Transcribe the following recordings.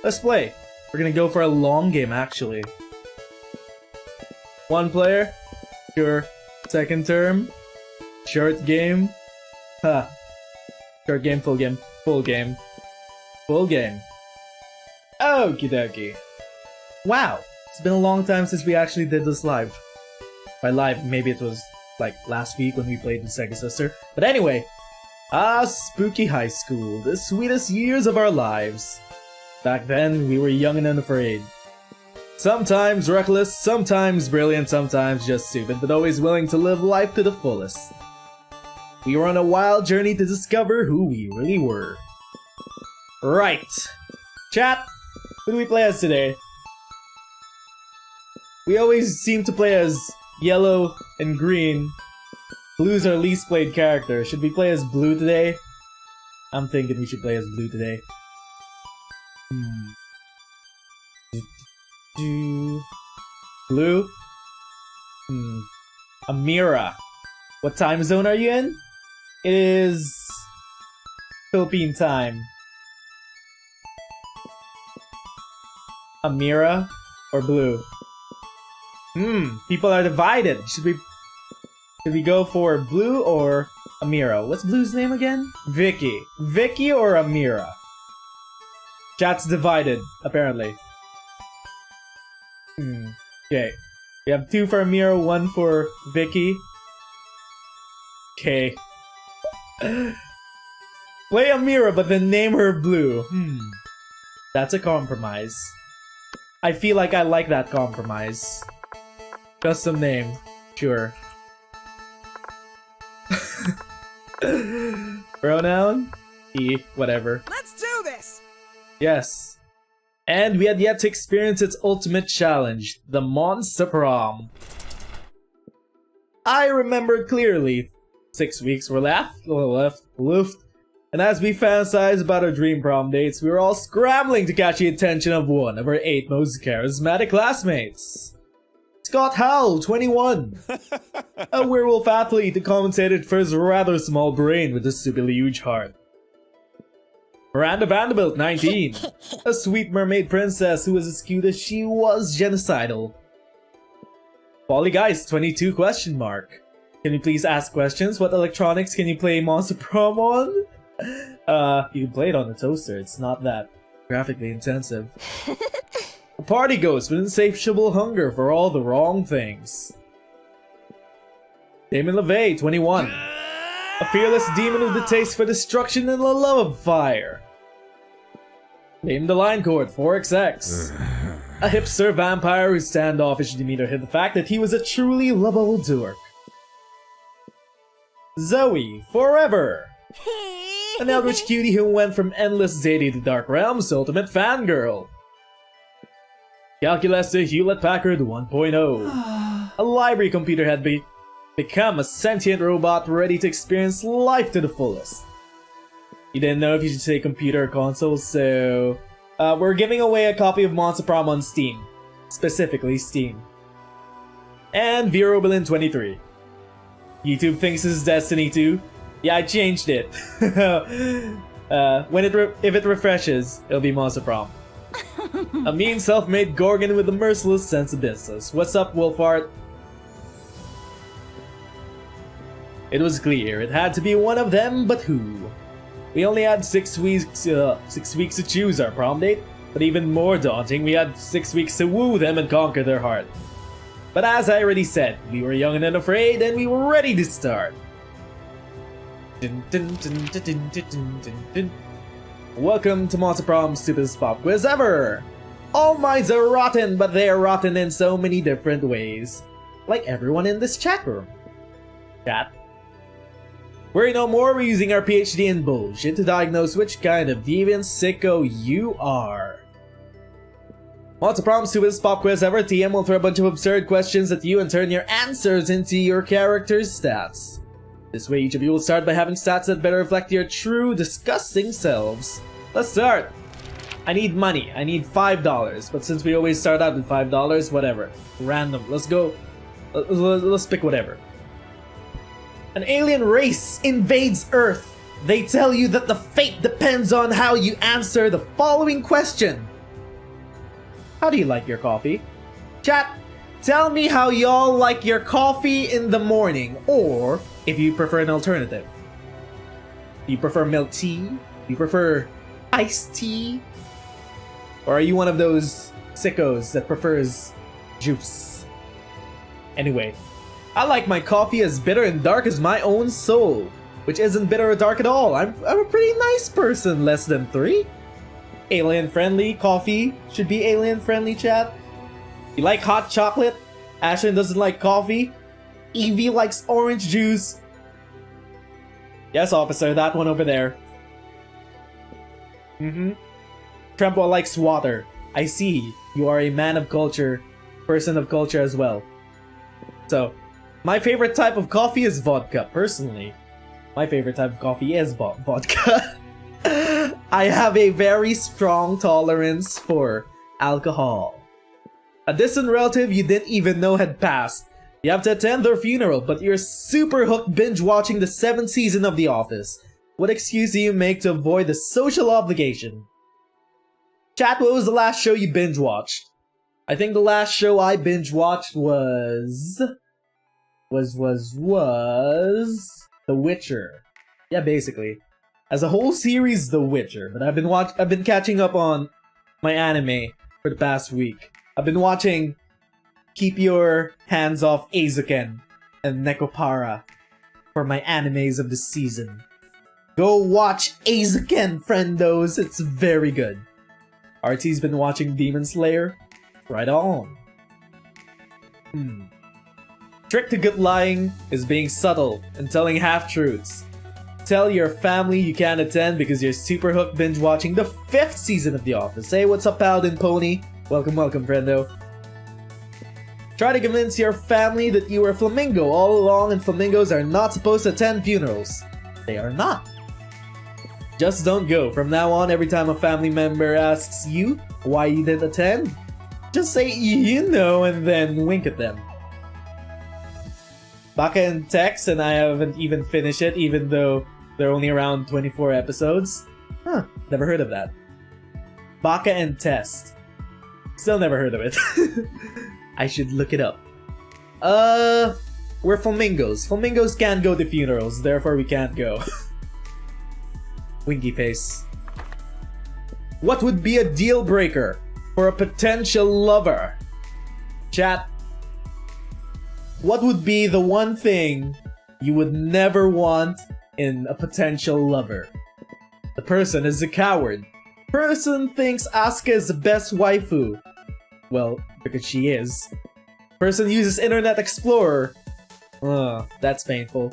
Let's play. We're gonna go for a long game, actually. One player. Sure. Second term. Short game. Ha. Short game, full game, full game. Full game. Okie dokie. Wow. It's been a long time since we actually did this live. By live, maybe it was like last week when we played the Sega Sister. But anyway. Spooky high school. The sweetest years of our lives. Back then, we were young and unafraid. Sometimes reckless, sometimes brilliant, sometimes just stupid, but always willing to live life to the fullest. We were on a wild journey to discover who we really were. Right. Chat, who do we play as today? We always seem to play as yellow and green. Blue's our least played character. Should we play as blue today? I'm thinking we should play as blue today. Blue? Amira. What time zone are you in? It is Philippine time. Amira or blue? People are divided. Should we go for blue or Amira? What's blue's name again? Vicky. Vicky or Amira? Chat's divided, apparently. Okay. We have 2 for Amira, 1 for Vicky. Okay. Play Amira, but then name her Blue. That's a compromise. I feel like I like that compromise. Custom name. Sure. Pronoun? He. Whatever. Let's do this! Yes. And we had yet to experience its ultimate challenge, the Monster Prom. I remembered clearly. 6 weeks were left, and as we fantasized about our dream prom dates, we were all scrambling to catch the attention of one of our 8 most charismatic classmates. Scott Howell, 21. A werewolf athlete who compensated for his rather small brain with a stupidly huge heart. Miranda Vanderbilt, 19. A sweet mermaid princess who was as cute as she was genocidal. Polly Geist, 22 question mark. Can you please ask questions? What electronics can you play Monster Prom on? You can play it on the toaster. It's not that graphically intensive. A party ghost with insatiable hunger for all the wrong things. Damon LeVay, 21. A fearless demon with the taste for destruction and the love of fire. Name the Line Court, 4XX. A hipster vampire whose standoffish demeanor hid the fact that he was a truly lovable dork. Zoe, forever. An eldritch cutie who went from endless Zadie to Dark Realms to ultimate fangirl. Calculester Hewlett-Packard 1.0. A library computer had become a sentient robot ready to experience life to the fullest. You didn't know if you should say computer or console, so we're giving away a copy of Monster Prom on Steam. Specifically Steam. And Vero Berlin 23. YouTube thinks this is Destiny 2. Yeah, I changed it. If it refreshes, it'll be Monster Prom. A mean self-made Gorgon with a merciless sense of business. What's up, Wolfart? It was clear it had to be one of them, but who? We only had 6 weeks to choose our prom date, but even more daunting, we had 6 weeks to woo them and conquer their heart. But as I already said, we were young and unafraid, and we were ready to start. Welcome to Monster Prom's stupidest pop quiz ever! All minds are rotten, but they are rotten in so many different ways. Like everyone in this chat room. Chat. Worry no more, we're using our PhD in bullshit to diagnose which kind of deviant sicko you are. Monster Prom's stupidest pop quiz ever. TM will throw a bunch of absurd questions at you and turn your answers into your character's stats. This way each of you will start by having stats that better reflect your true, disgusting selves. Let's start! I need money. I need $5, but since we always start out with $5, whatever. Random. Let's go. Let's pick whatever. An alien race invades Earth. They tell you that the fate depends on how you answer the following question. How do you like your coffee? Chat, tell me how y'all like your coffee in the morning, or if you prefer an alternative. Do you prefer milk tea? Do you prefer iced tea? Or are you one of those sickos that prefers juice? Anyway, I like my coffee as bitter and dark as my own soul, which isn't bitter or dark at all. I'm a pretty nice person, less than 3. Alien-friendly coffee should be alien-friendly, chat. You like hot chocolate? Ashlyn doesn't like coffee. Evie likes orange juice. Yes, officer, that one over there. Trempo likes water. I see. You are a man of culture. Person of culture as well. So, my favorite type of coffee is vodka, personally. My favorite type of coffee is vodka. I have a very strong tolerance for alcohol. A distant relative you didn't even know had passed. You have to attend their funeral, but you're super hooked binge watching the 7th season of The Office. What excuse do you make to avoid the social obligation? Chat, what was the last show you binge watched? I think the last show I binge watched was The Witcher. Yeah, basically. As a whole series, The Witcher, but I've been catching up on my anime for the past week. I've been watching Keep Your Hands Off Eizouken and Nekopara for my animes of the season. Go watch Eizouken, friendos, it's very good. RT's been watching Demon Slayer. Right on. Trick to good lying is being subtle and telling half-truths. Tell your family you can't attend because you're super hooked binge watching the 5th season of The Office. Hey, what's up, Paladin Pony? Welcome, friendo. Try to convince your family that you were a flamingo all along and flamingos are not supposed to attend funerals. They are not. Just don't go. From now on, every time a family member asks you why you didn't attend, just say, you know, and then wink at them. Baka and Tex and I haven't even finished it, even though they're only around 24 episodes. Huh, never heard of that. Baka and Test. Still never heard of it. I should look it up. We're flamingos. Flamingos can't go to funerals, therefore we can't go. Winky face. What would be a deal breaker for a potential lover? Chat. What would be the one thing you would never want in a potential lover? The person is a coward. Person thinks Asuka is the best waifu. Well, because she is. Person uses Internet Explorer. That's painful.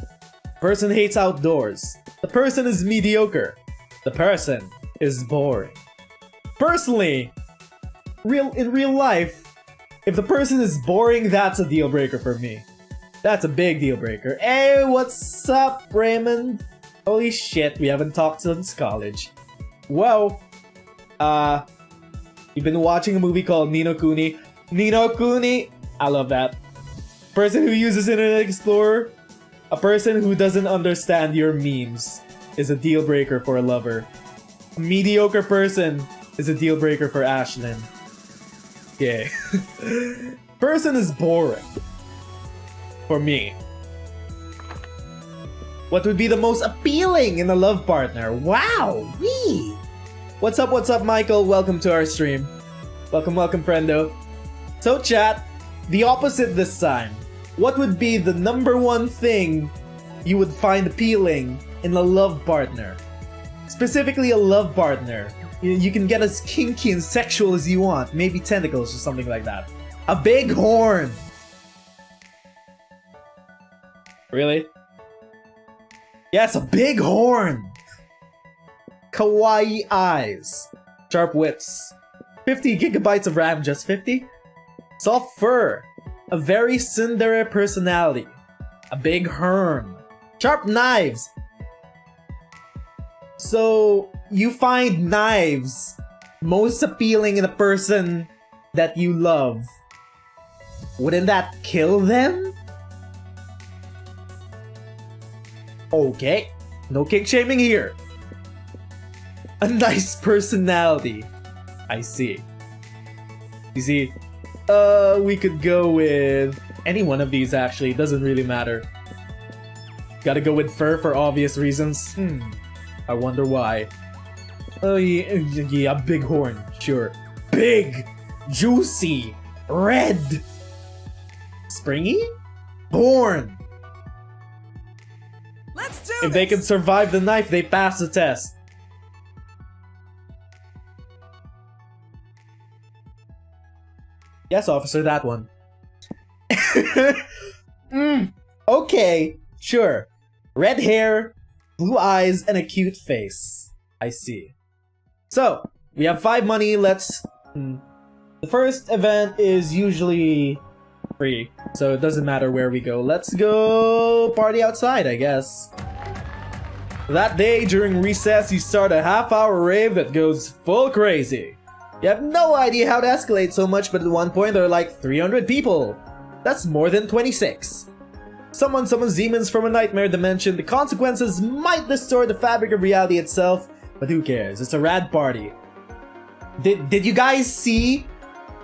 Person hates outdoors. The person is mediocre. The person is boring. Personally, in real life, if the person is boring, that's a deal breaker for me. That's a big deal breaker. Hey, what's up, Raymond? Holy shit, we haven't talked since college. Well, you've been watching a movie called Ni no Kuni. Ni no Kuni! I love that. Person who uses Internet Explorer, a person who doesn't understand your memes is a deal breaker for a lover. A mediocre person is a deal breaker for Ashlyn. Okay. Person is boring. For me. What would be the most appealing in a love partner? Wow! Wee! What's up, Michael? Welcome to our stream. Welcome, friendo. So, chat, the opposite this time. What would be the #1 thing you would find appealing in a love partner? Specifically, a love partner. You can get as kinky and sexual as you want. Maybe tentacles or something like that. A big horn! Really? Yes, a big horn! Kawaii eyes. Sharp wits. 50 gigabytes of RAM, just 50? Soft fur. A very tsundere personality. A big horn. Sharp knives. So, you find knives most appealing in a person that you love. Wouldn't that kill them? Okay, no kink shaming here. A nice personality. I see. You see, we could go with any one of these actually, it doesn't really matter. Gotta go with fur for obvious reasons. I wonder why. Oh yeah, big horn, sure. Big, juicy, red, springy, horn. Let's do If they can survive the knife, they pass the test. Yes, officer, that one. Okay, sure. Red hair, blue eyes, and a cute face. I see. So, we have 5 money, let's... The first event is usually free, so it doesn't matter where we go. Let's go party outside, I guess. That day, during recess, you start a half-hour rave that goes full crazy. You have no idea how to escalate so much, but at one point there are like 300 people. That's more than 26. Someone summons demons from a nightmare dimension. The consequences might distort the fabric of reality itself, but who cares? It's a rad party. Did you guys see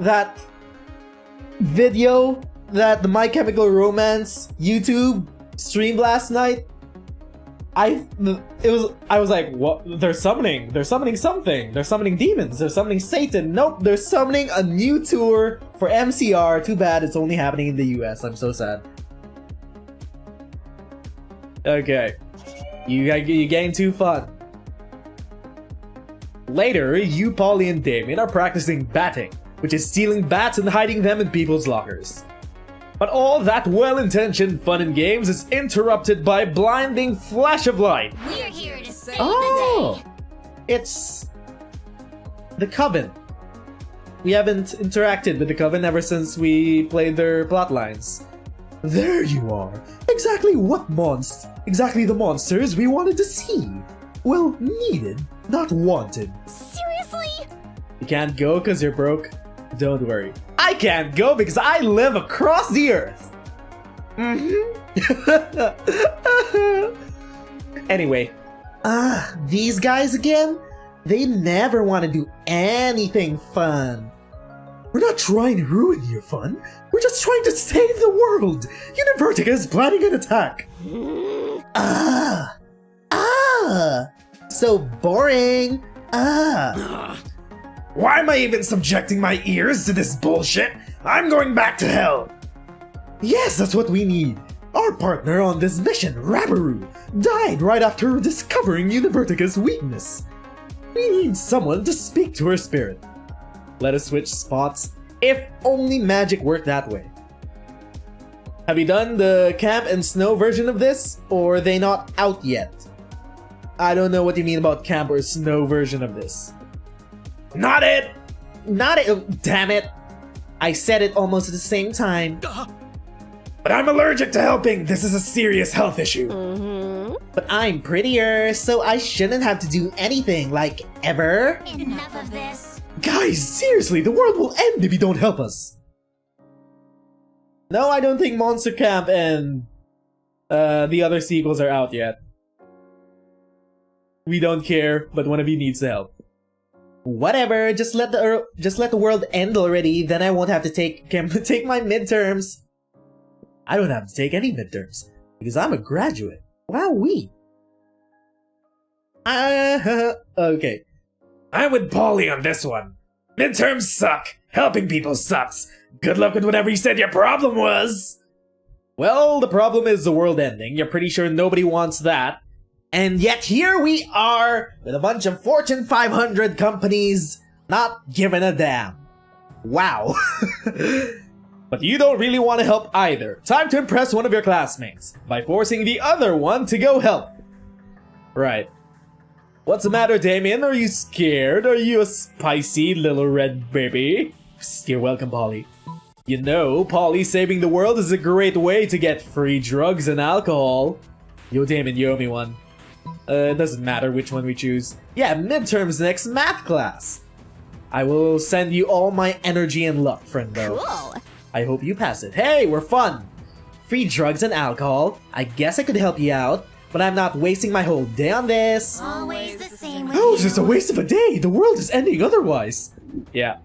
that video that the My Chemical Romance YouTube streamed last night? I was like, what? They're summoning something. They're summoning demons. They're summoning Satan. Nope, they're summoning a new tour for MCR. Too bad it's only happening in the US. I'm so sad. Okay, you getting too fun. Later, you, Polly, and Damien are practicing batting, which is stealing bats and hiding them in people's lockers. But all that well-intentioned fun and games is interrupted by a blinding flash of light. We're here to save the day. It's the Coven. We haven't interacted with the Coven ever since we played their plotlines. There you are. Exactly the monsters we wanted to see. Well, needed, not wanted. Seriously? You can't go because you're broke? Don't worry. I can't go because I live across the earth. Anyway. These guys again? They never want to do anything fun. We're not trying to ruin your fun. We're just trying to save the world. Univertica is planning an attack. So boring. Why am I even subjecting my ears to this bullshit? I'm going back to hell. Yes, that's what we need. Our partner on this mission, Rabaru, died right after discovering Univertica's weakness. We need someone to speak to her spirit. Let us switch spots. If only magic worked that way. Have you done the camp and snow version of this? Or are they not out yet? I don't know what you mean about camp or snow version of this. Not it! Oh, damn it! I said it almost at the same time. But I'm allergic to helping! This is a serious health issue. But I'm prettier, so I shouldn't have to do anything, like, ever. Enough of this. Guys, seriously, the world will end if you don't help us. No, I don't think Monster Camp and the other sequels are out yet. We don't care, but one of you needs the help. Whatever, just let the world end already, then I won't have to take my midterms. I don't have to take any midterms, because I'm a graduate. Wowee. Okay. I'm with Polly on this one. Midterms suck. Helping people sucks. Good luck with whatever you said your problem was. Well, the problem is the world ending. You're pretty sure nobody wants that. And yet here we are, with a bunch of Fortune 500 companies not giving a damn. Wow. But you don't really want to help either. Time to impress one of your classmates by forcing the other one to go help. Right. What's the matter, Damien? Are you scared? Are you a spicy little red baby? You're welcome, Polly. You know, Polly, saving the world is a great way to get free drugs and alcohol. Yo, Damien, you owe me one. It doesn't matter which one we choose. Yeah, midterms next math class. I will send you all my energy and luck, friendo. Cool. I hope you pass it. Hey, we're fun. Free drugs and alcohol. I guess I could help you out, but I'm not wasting my whole day on this. Always the same with How is you. this a waste of a day? The world is ending otherwise. Yeah.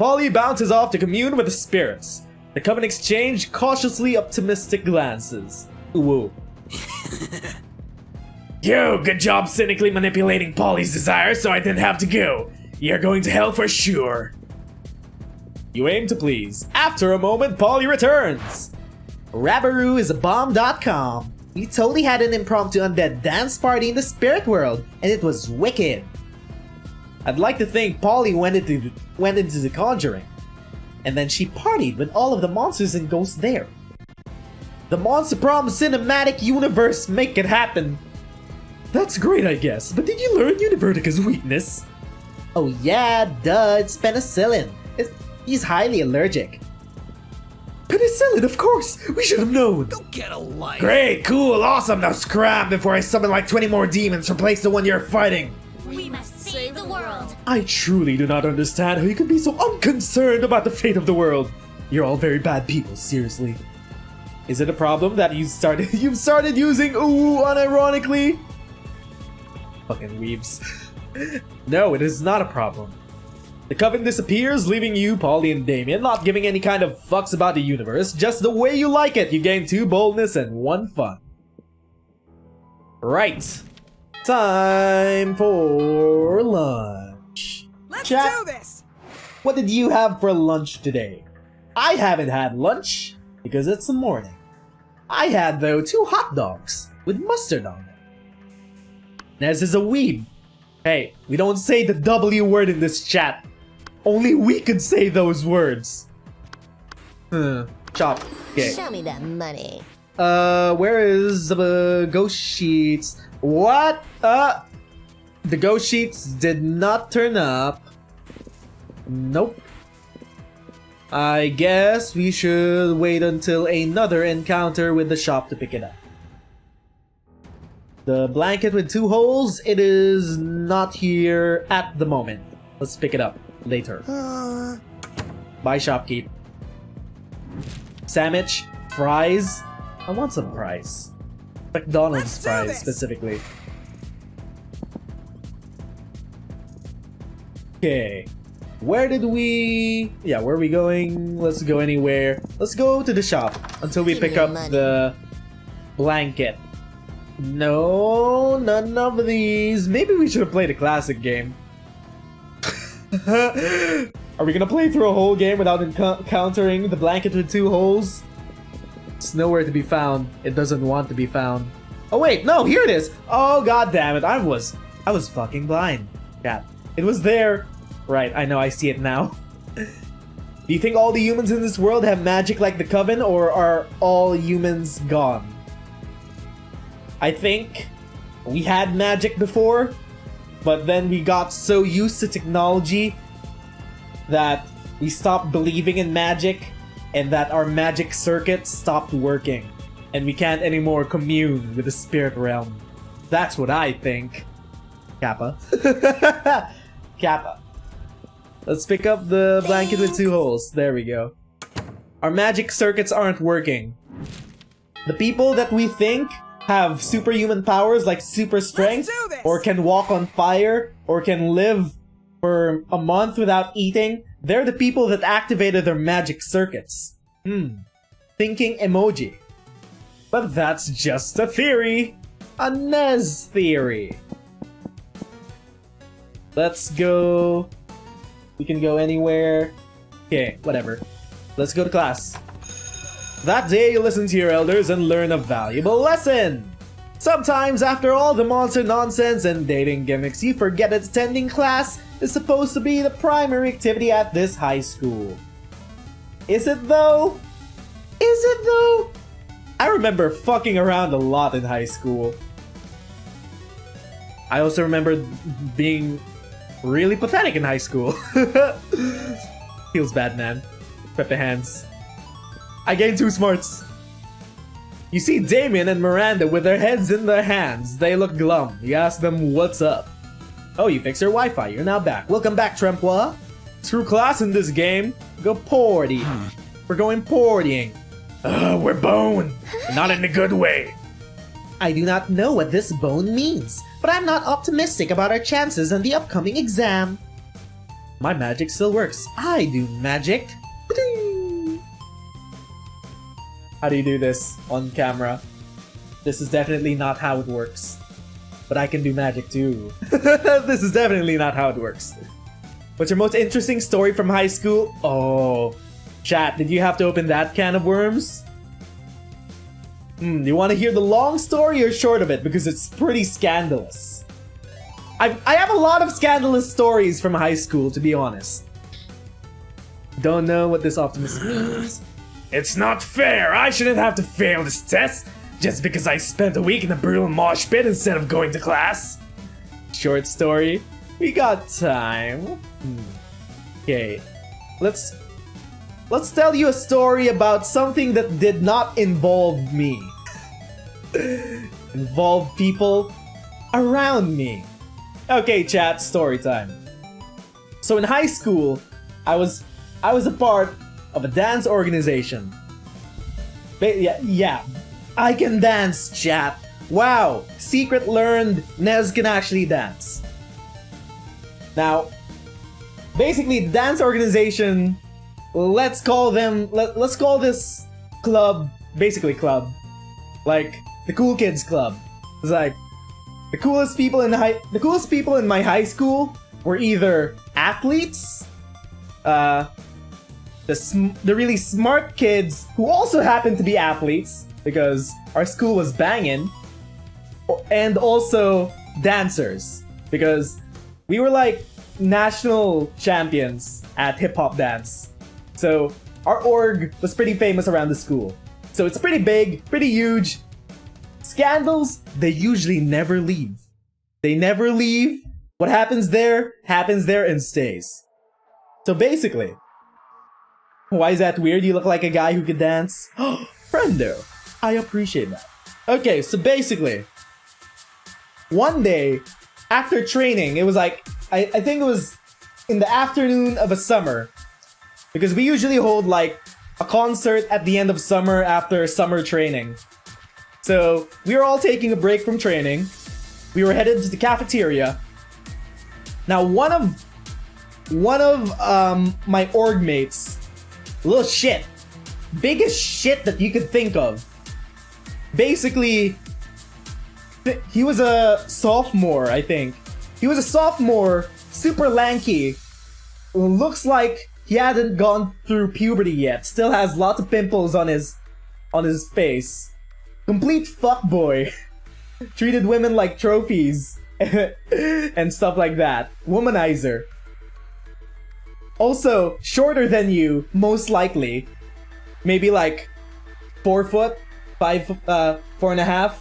Polly bounces off to commune with the spirits. The Coven exchange cautiously optimistic glances. Woo. Yo, good job cynically manipulating Polly's desires so I didn't have to go. You're going to hell for sure. You aim to please. After a moment, Polly returns. Rabaroo is a bomb.com. We totally had an impromptu undead dance party in the spirit world, and it was wicked. I'd like to think Polly went into the conjuring, And then she partied with all of the monsters and ghosts there. the Monster Prom cinematic universe make it happen. That's great, I guess, but did you learn Univertica's weakness? Oh yeah, duh, it's penicillin. He's highly allergic. Penicillin, of course! We should have known! Don't get a life. Great, cool, awesome, now scram before I summon like 20 more demons to replace the one you're fighting! We must save the world. I truly do not understand how you could be so unconcerned about the fate of the world. You're all very bad people, seriously. Is it a problem that you've started using ooh unironically? Fucking weebs. No, it is not a problem. The Coven disappears, leaving you, Polly, and Damien not giving any kind of fucks about the universe, just the way you like it. You gain 2 boldness and 1 fun. Right. Time for lunch. Let's Chat. do this. What did you have for lunch today? I haven't had lunch because it's the morning. I had, though, 2 hot dogs with mustard on them. Nez is a weeb. Hey, we don't say the W word in this chat. Only we could say those words. Chop. Okay. Show me that money. Where is the ghost sheets? What? The ghost sheets did not turn up. Nope. I guess we should wait until another encounter with the shop to pick it up. The blanket with 2 holes, it is not here at the moment. Let's pick it up later. Bye, shopkeep. Sandwich, fries. I want some fries. McDonald's Let's do fries this. specifically. Okay. Where did we... Yeah, where are we going? Let's go anywhere. Let's go to the shop until we Give pick me up money. the blanket. No, none of these. Maybe we should have played a classic game. Are we gonna play through a whole game without encountering the blanket with 2 holes? It's nowhere to be found. It doesn't want to be found. Oh wait, no, here it is. Oh god damn it, I was fucking blind. Yeah, it was there. Right, I know, I see it now. Do you think all the humans in this world have magic like the Coven, or are all humans gone? I think we had magic before, but then we got so used to technology that we stopped believing in magic, and that our magic circuit stopped working, and we can't anymore commune with the spirit realm. That's what I think. Kappa. Kappa. Let's pick up the blanket with 2 holes. There we go. Our magic circuits aren't working. The people that we think have superhuman powers like super strength, do this. or can walk on fire, or can live for a month without eating, they're the people that activated their magic circuits. Thinking emoji. But that's just a theory. A Nez theory. Let's go. We can go anywhere. Okay, whatever. Let's go to class. That day, you listen to your elders and learn a valuable lesson. Sometimes, after all the monster nonsense and dating gimmicks, you forget that attending class is supposed to be the primary activity at this high school. Is it though? Is it though? I remember fucking around a lot in high school. I also remember being really pathetic in high school. Feels bad, man. Pepe hands. I gained 2 smarts. You see Damien and Miranda with their heads in their hands. They look glum. You ask them what's up. Oh, you fixed your Wi-Fi. You're now back. Welcome back, Trempois. Screw class in this game. Go party. We're going partying. We're bone. Not in a good way. I do not know what this bone means, but I'm not optimistic about our chances in the upcoming exam. My magic still works. I do magic. How do you do this on camera? This is definitely not how it works. But I can do magic too. This is definitely not how it works. What's your most interesting story from high school? Oh, chat, did you have to open that can of worms? You want to hear the long story or short of it? Because it's pretty scandalous. I have a lot of scandalous stories from high school, to be honest. Don't know what this optimist means. It's not fair! I shouldn't have to fail this test just because I spent a week in a brutal mosh pit instead of going to class. Short story. We got time. Okay. Let's tell you a story about something that did not involve me. Involved people around me. Okay, chat, story time. So in high school, I was a part of a dance organization. Yeah, I can dance, chat. Wow, secret learned Nez can actually dance. Now, basically, the dance organization, let's call this club, basically club, like the cool kids club. It's like the coolest people in my high school were either athletes, the really smart kids who also happened to be athletes because our school was banging, and also dancers because we were like national champions at hip-hop dance. So our org was pretty famous around the school. So it's pretty big, pretty huge. Scandals, they usually never leave. They never leave. What happens there and stays. So basically, why is that weird? You look like a guy who could dance. Friendo. I appreciate that. Okay, so basically, one day after training, it was like, I think it was in the afternoon of a summer, because we usually hold like a concert at the end of summer after summer training. So we were all taking a break from training. We were headed to the cafeteria. Now one of my org mates, little shit, biggest shit that you could think of. Basically, he was a sophomore, I think. He was a sophomore, super lanky, looks like he hadn't gone through puberty yet, still has lots of pimples on his face. Complete fuckboy. Treated women like trophies and stuff like that. Womanizer. Also, shorter than you, most likely. Maybe like 4 foot, 4.5.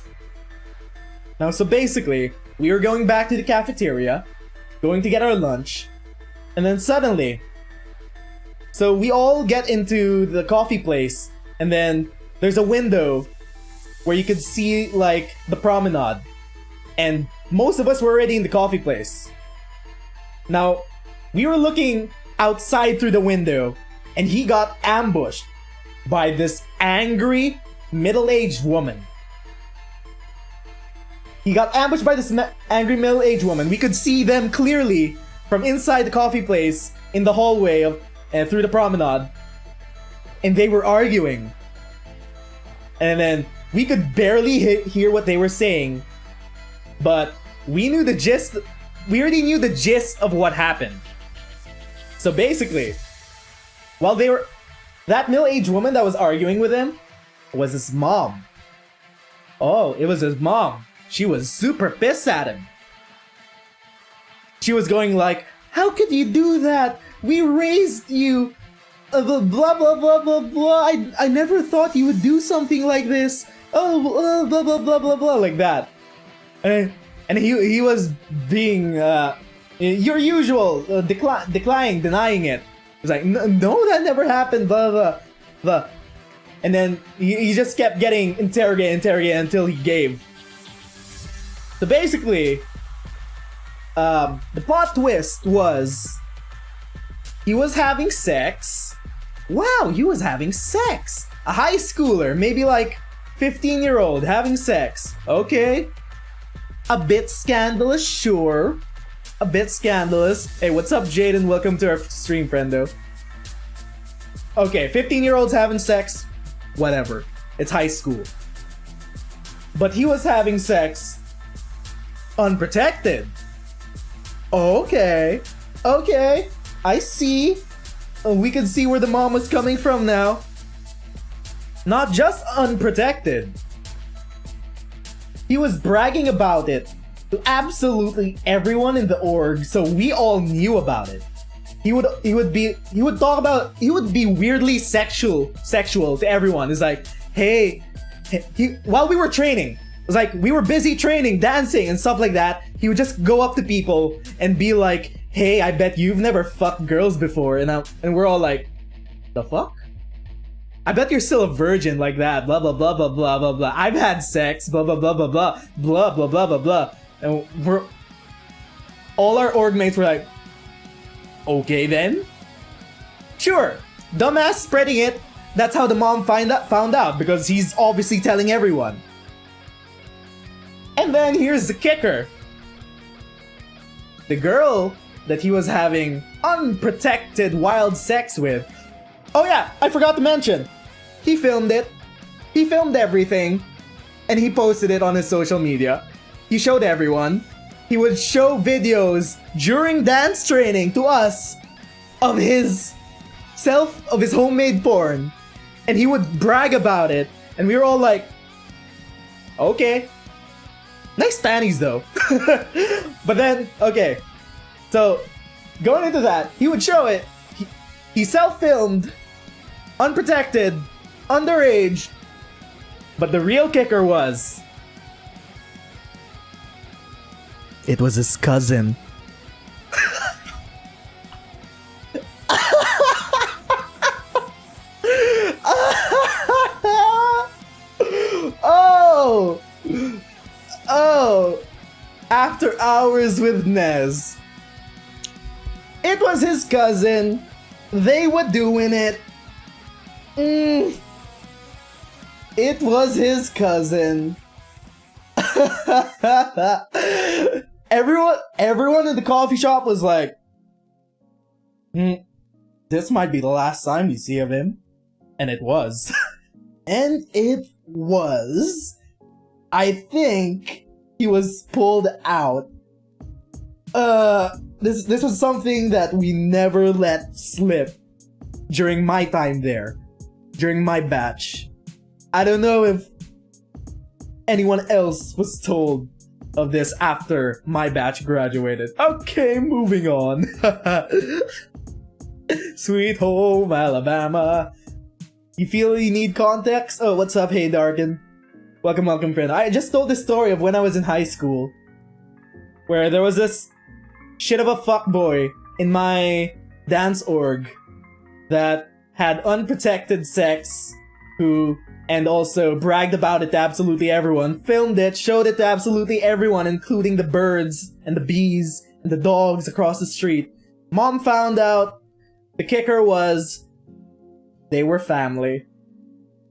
Now, so basically, we were going back to the cafeteria, going to get our lunch, and then suddenly, so we all get into the coffee place, and then there's a window where you could see like the promenade, and most of us were already in the coffee place. Now, we were looking outside through the window, and he got ambushed by this angry middle-aged woman. He got ambushed by this angry middle-aged woman. We could see them clearly from inside the coffee place in the hallway through the promenade, and they were arguing. And then we could barely hear what they were saying, but we knew the gist. We already knew the gist of what happened. So basically, while that middle-aged woman that was arguing with him was his mom. Oh, it was his mom. She was super pissed at him. She was going like, "How could you do that? We raised you. Blah blah blah blah blah. I never thought you would do something like this. Oh, blah blah blah blah blah," like that. And he was being your usual denying it. He's like, "No, that never happened." Blah blah blah. And then he just kept getting interrogated until he gave. So basically, the plot twist was he was having sex. Wow, he was having sex. A high schooler, maybe like 15-year-old having sex. Okay. A bit scandalous, sure. a bit scandalous. Hey, what's up, Jaden? Welcome to our stream, friendo. Okay, 15-year-olds having sex, whatever. It's high school. But he was having sex unprotected. Okay, I see. We can see where the mom was coming from now. Not just unprotected. He was bragging about it to absolutely everyone in the org, so we all knew about it. He would be weirdly sexual to everyone. It's like, hey, while we were training, it's like we were busy training, dancing and stuff like that. He would just go up to people and be like, hey, I bet you've never fucked girls before, and we're all like, the fuck? I bet you're still a virgin like that, blah blah blah blah blah blah blah. I've had sex, blah blah blah blah blah blah blah blah blah blah. And all our org mates were like, okay then? Sure, dumbass spreading it. That's how the mom found out, because he's obviously telling everyone. And then here's the kicker. The girl that he was having unprotected wild sex with. Oh yeah, I forgot to mention. He filmed it. He filmed everything. And he posted it on his social media. He showed everyone. He would show videos during dance training to us of his homemade porn. And he would brag about it. And we were all like, okay. Nice panties though. But then, okay. So, going into that, he would show it. He self-filmed, unprotected, underage. But the real kicker was, it was his cousin. Oh, after hours with Nez. It was his cousin. They were doing it. It was his cousin. Everyone in the coffee shop was like, this might be the last time we see of him. And it was. And it was. I think he was pulled out. This was something that we never let slip during my time there. During my batch. I don't know if anyone else was told of this after my batch graduated. Okay, moving on. Sweet home Alabama. You feel you need context? Oh, what's up, hey Darkin? Welcome, friend. I just told this story of when I was in high school, where there was this shit of a fuckboy in my dance org that had unprotected sex, and also bragged about it to absolutely everyone, filmed it, showed it to absolutely everyone, including the birds and the bees and the dogs across the street. Mom found out. The kicker was, they were family.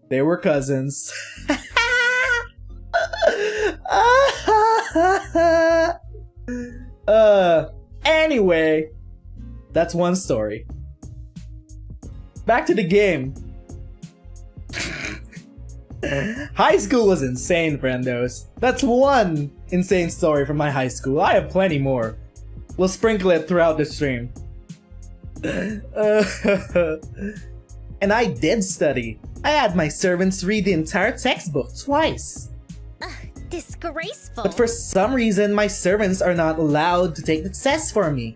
They were cousins. Anyway, that's one story. Back to the game. High school was insane, friendos. That's one insane story from my high school. I have plenty more. We'll sprinkle it throughout the stream. And I did study. I had my servants read the entire textbook twice. Disgraceful. But for some reason, my servants are not allowed to take the test for me.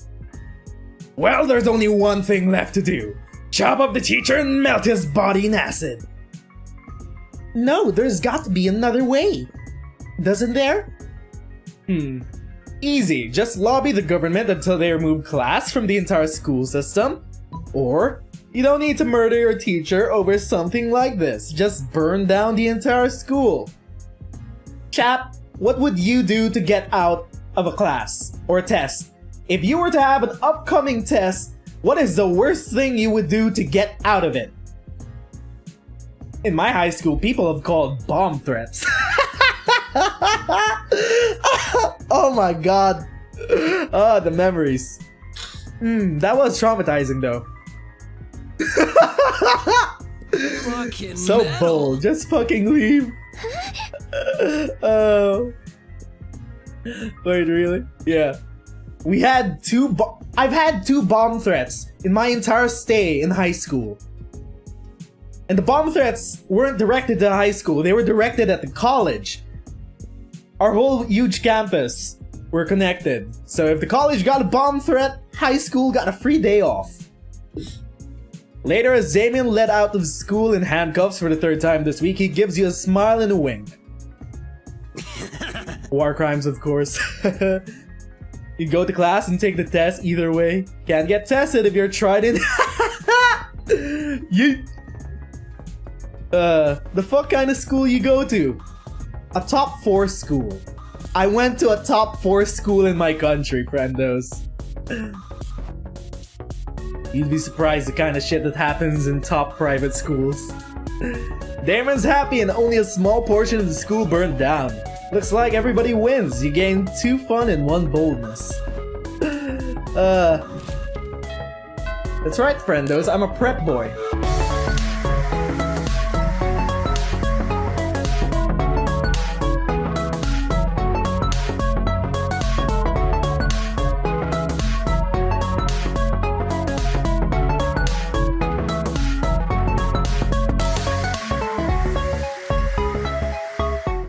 Well, there's only one thing left to do. Chop up the teacher and melt his body in acid. No, there's got to be another way. Doesn't there? Easy. Just lobby the government until they remove class from the entire school system. Or, you don't need to murder your teacher over something like this. Just burn down the entire school. Chap, what would you do to get out of a class or a test? If you were to have an upcoming test, what is the worst thing you would do to get out of it? In my high school, people have called bomb threats. Oh my god. Ah, the memories. That was traumatizing though. Fucking So metal. bold, just fucking leave. Oh. Wait, really? Yeah. We had I've had 2 bomb threats in my entire stay in high school. And the bomb threats weren't directed to high school, they were directed at the college. Our whole huge campus were connected. So if the college got a bomb threat, high school got a free day off. Later, as Damien let out of school in handcuffs for the 3rd time this week, he gives you a smile and a wink. War crimes, of course. You go to class and take the test either way. Can't get tested if you're trident. The fuck kind of school you go to? A top 4 school. I went to a top 4 school in my country, friendos. You'd be surprised the kind of shit that happens in top private schools. Damon's happy and only a small portion of the school burned down. Looks like everybody wins. You gain 2 fun and 1 boldness. That's right, friendos. I'm a prep boy.